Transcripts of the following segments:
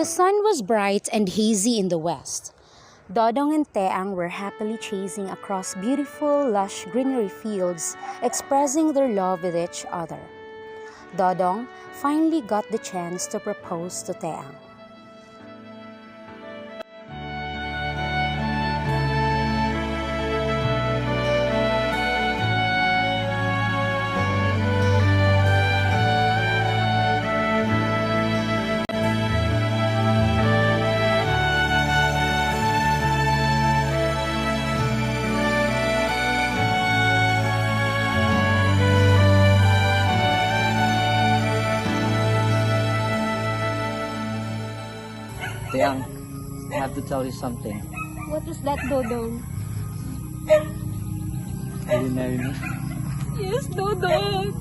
The sun was bright and hazy in the west. Dodong and Teang were happily chasing across beautiful, lush greenery fields, expressing their love with each other. Dodong finally got the chance to propose to Teang. Teang, I have to tell you something. What is that, Dodong? Will you marry me? Yes, Dodong!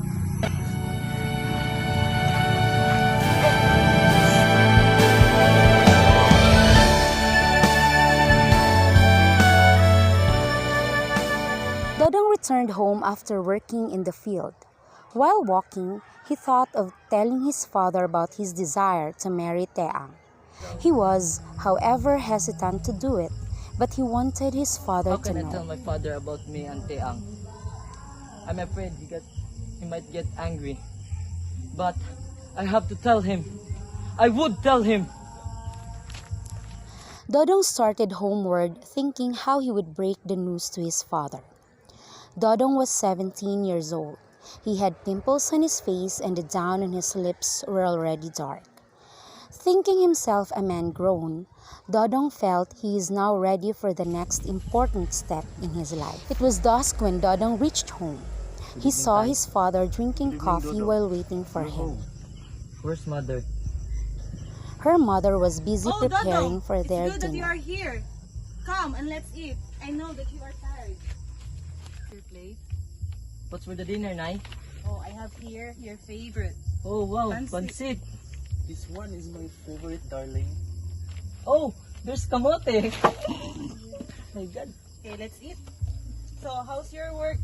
Dodong returned home after working in the field. While walking, he thought of telling his father about his desire to marry Teang. He was, however, hesitant to do it, but he wanted his father How to can I know. tell my father about me and Teang? I'm afraid he might get angry. But I have to tell him. I would tell him. Dodong started homeward thinking how he would break the news to his father. Dodong was 17 years old. He had pimples on his face and the down on his lips were already dark. Thinking himself a man grown, Dodong felt he is now ready for the next important step in his life. It was dusk when Dodong reached home. He saw his father drinking coffee while waiting for him. Where's mother? Her mother was busy preparing Dodong, for their it's good that you dinner. are here. Come and let's eat. I know that you are tired. Your plate? What's for the dinner, Nay? Oh, I have here your favorite. Oh wow, Pancit. pancit. This one is my favorite, darling. Oh, there's kamote. My God. Okay, let's eat. So, how's your work?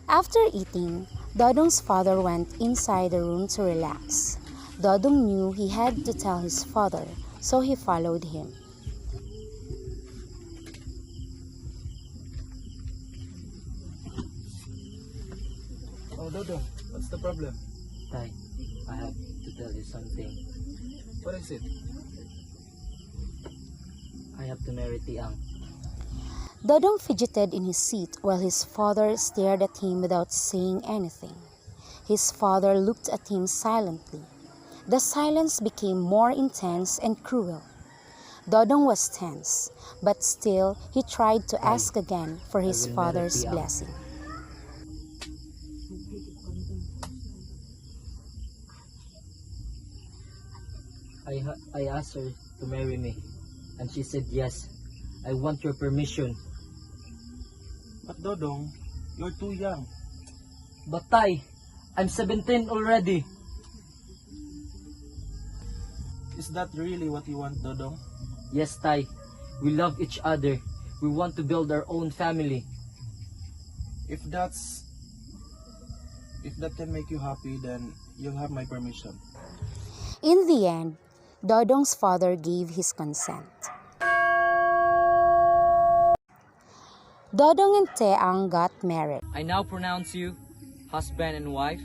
After eating, Dodong's father went inside the room to relax. Dodong knew he had to tell his father, so he followed him. Oh, Dodong, what's the problem? Tay, I have to tell you something. What is it? I have to marry Teang. Dodong fidgeted in his seat while his father stared at him without saying anything. His father looked at him silently. The silence became more intense and cruel. Dodong was tense, but still he tried to ask again for his will marry father's Teang. blessing. I asked her to marry me, and she said yes. I want your permission. But Dodong, you're too young. But Tay, I'm 17 already. Is that really what you want, Dodong? Yes, Tay. We love each other. We want to build our own family. If that can make you happy, then you'll have my permission. In the end, Dodong's father gave his consent. Dodong and Teang got married. I now pronounce you husband and wife.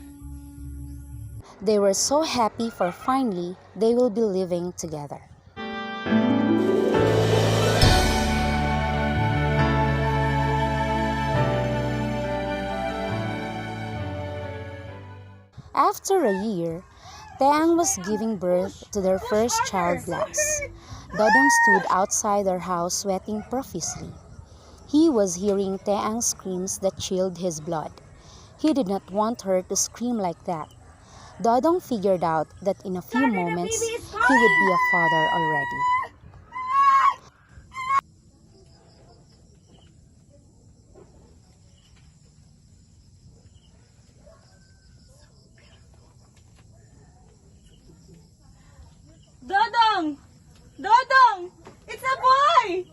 They were so happy for finally they will be living together. After a year, Teang was giving birth to their first child, Glass. Dodong stood outside their house sweating profusely. He was hearing Teang's screams that chilled his blood. He did not want her to scream like that. Dodong figured out that in a few moments, he would be a father already. Dodong! Dodong! It's a boy!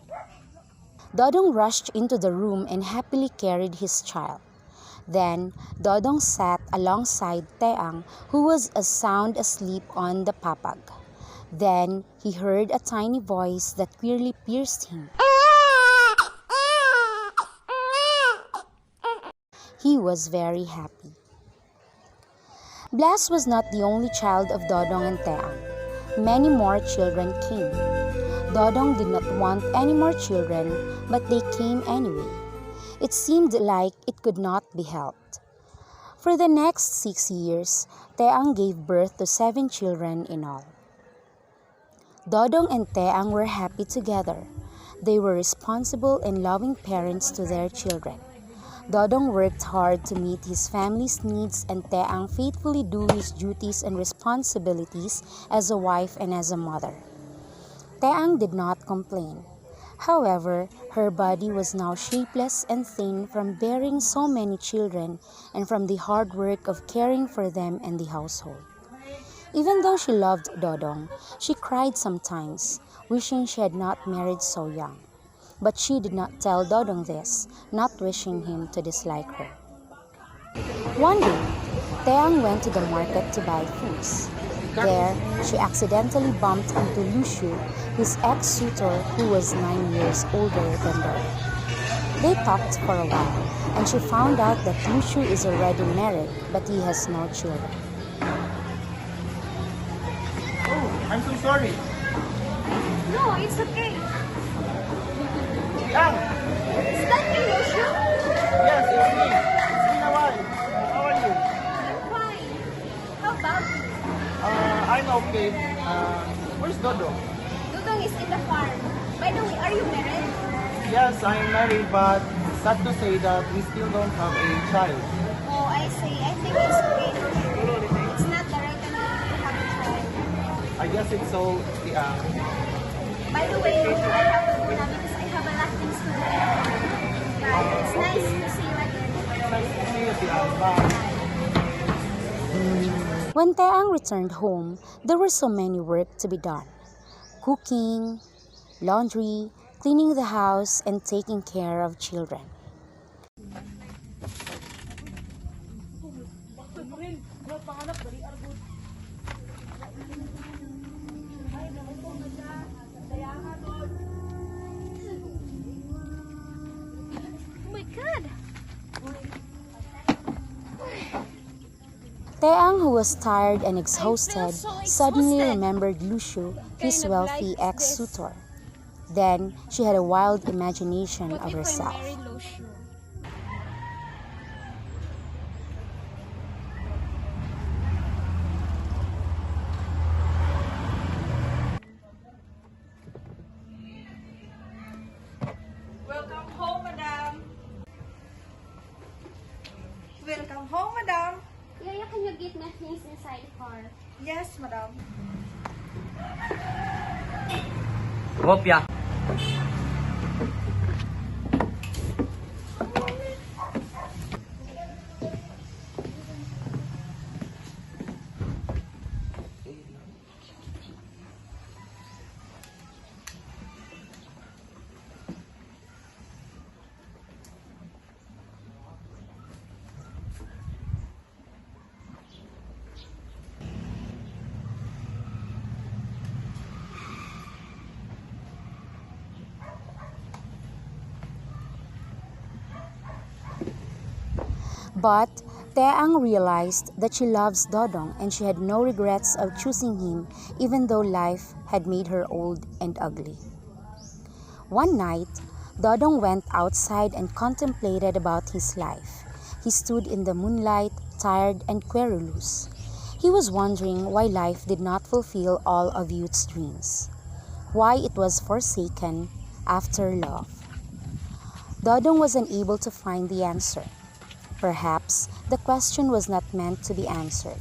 Dodong rushed into the room and happily carried his child. Then, Dodong sat alongside Teang, who was sound asleep on the papag. Then, he heard a tiny voice that clearly pierced him. He was very happy. Blas was not the only child of Dodong and Teang. Many more children came. Dodong did not want any more children, but they came anyway. It seemed like it could not be helped. For the next 6 years, Teang gave birth to 7 children in all. Dodong and Teang were happy together. They were responsible and loving parents to their children. Dodong worked hard to meet his family's needs, and Teang faithfully do his duties and responsibilities as a wife and as a mother. Teang did not complain. However, her body was now shapeless and thin from bearing so many children and from the hard work of caring for them and the household. Even though she loved Dodong, she cried sometimes, wishing she had not married so young. But she did not tell Dodong this, not wishing him to dislike her. One day, Teang went to the market to buy foods. There, she accidentally bumped into Luciu, his ex-suitor who was 9 years older than Dodong. They talked for a while, and she found out that Luciu is already married, but he has no children. Oh, I'm so sorry. No, it's okay. Yang! Is that you, Lucio? Yes, it's me. It's been a while. How are you? I'm fine. How about you? I'm okay. Where's Dodo? Dudong is in the farm. By the way, are you married? Yes, I'm married, but sad to say that we still don't have a child. Oh, I see. I think it's okay, Lucio. It's not the right time to have a child. I guess it's so, yeah. By the way, Lucio, I have to go now because I have a lot of things to do. Right. It's nice to see you again. Nice to see you, Tiang. Bye. When Teang returned home, there were so many work to be done. Cooking, laundry, cleaning the house, and taking care of children. Oh my God! Teang, who was tired and exhausted, suddenly remembered Luciu, his wealthy ex-suitor. Then, she had a wild imagination of herself. Lucio? Welcome home, madam. Welcome home, madam. Yaya, can you get my things inside the car? Yes, madam. Kopya. But Teang realized that she loves Dodong and she had no regrets of choosing him even though life had made her old and ugly. One night, Dodong went outside and contemplated about his life. He stood in the moonlight, tired and querulous. He was wondering why life did not fulfill all of youth's dreams, why it was forsaken after love. Dodong was unable to find the answer. Perhaps the question was not meant to be answered.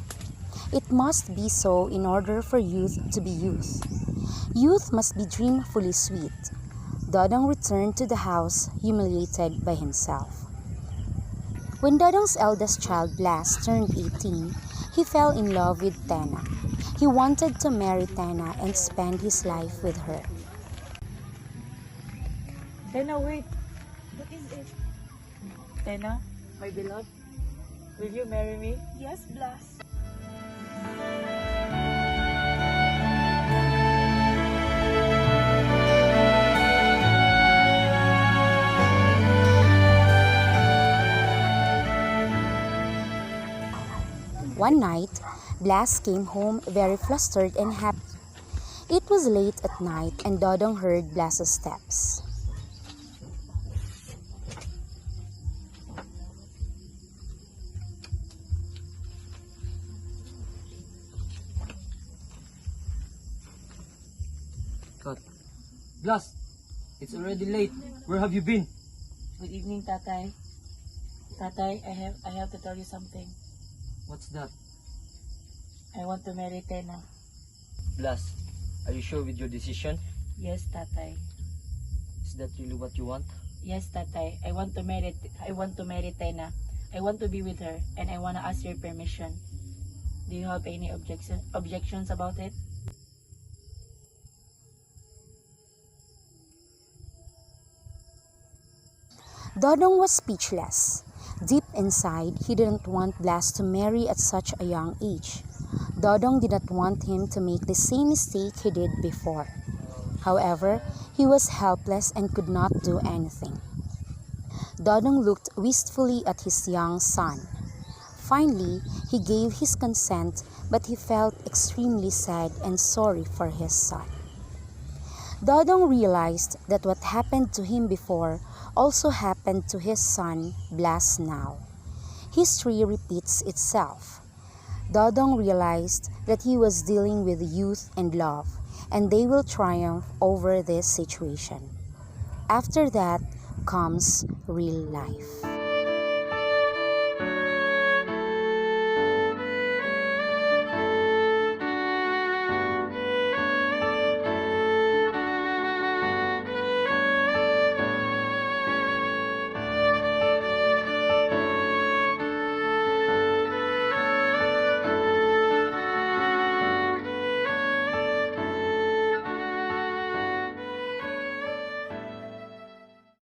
It must be so in order for youth to be youth. Youth must be dreamfully sweet. Dodong returned to the house humiliated by himself. When Dodong's eldest child, Blas, turned 18, he fell in love with Tena. He wanted to marry Tena and spend his life with her. Tena, wait. What is it? Tena, my beloved, Will you marry me? Yes, Blas. One night, Blas came home very flustered and happy. It was late at night and Dodong heard Blas's steps. Cut. Blas, it's already late. Where have you been? Good evening, Tatay. Tatay, I have to tell you something. What's that? I want to marry Tena. Blas, are you sure with your decision? Yes, Tatay. Is that really what you want? Yes, Tatay. I want to marry Tena. I want to be with her and I want to ask your permission. Do you have any objections about it? Dodong was speechless. Deep inside, he didn't want Blas to marry at such a young age. Dodong did not want him to make the same mistake he did before. However, he was helpless and could not do anything. Dodong looked wistfully at his young son. Finally, he gave his consent, but he felt extremely sad and sorry for his son. Dodong realized that what happened to him before also happened to his son, Blas now. History repeats itself. Dodong realized that he was dealing with youth and love, and they will triumph over this situation. After that comes real life.